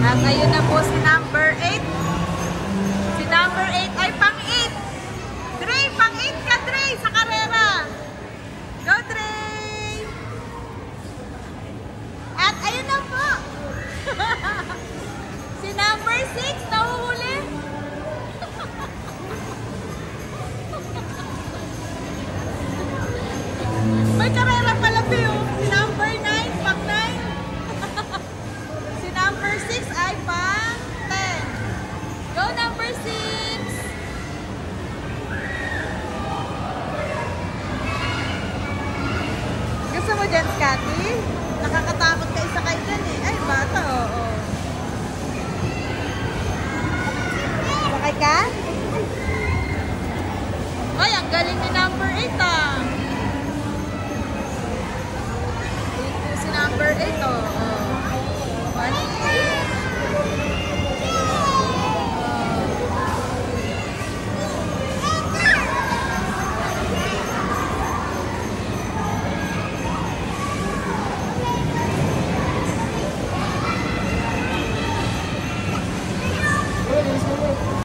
At ayun na po si number 8. Si number 8 ay pang-8. Dre, pang-8 ka, Dre, sa karera. Go, Dre! At ayun na po. Si number 6, nahuhuli. May karera pala, Pio. Si number 9, pang-9. Si number 6 ay pang-10. Go, number 6! Gusto mo dyan, Scotty? Nakakatakot ka isa kayo dyan eh. Ay, bata, oo. Sakay ka?